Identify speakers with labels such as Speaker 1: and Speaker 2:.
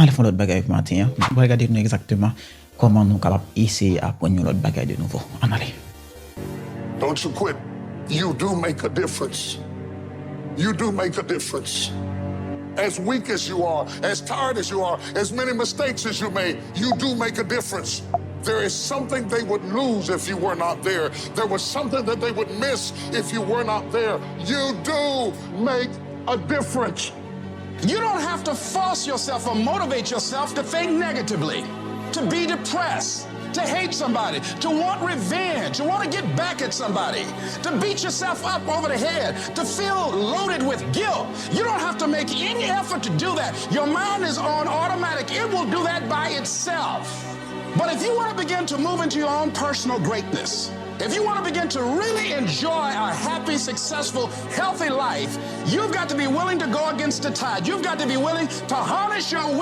Speaker 1: allait faire l'autre bagaille matin. Regardez nous exactement comment nous capables essayer à prendre l'autre bagaille de nouveau. On allait.
Speaker 2: Don't you quit. You do make a difference. You do make a difference. As weak as you are, as tired as you are, as many mistakes as you made, you do make a difference. There is something they would lose if you were not there. There was something that they would miss if you were not there. You do make a difference.
Speaker 3: You don't have to force yourself or motivate yourself to think negatively, to be depressed, to hate somebody, to want revenge, to want to get back at somebody, to beat yourself up over the head, to feel loaded with guilt. You don't have to make any effort to do that. Your mind is on automatic. It will do that by itself. But if you want to begin to move into your own personal greatness, if you want to begin to really enjoy a happy, successful, healthy life, you've got to be willing to go against the tide. You've got to be willing to harness your will.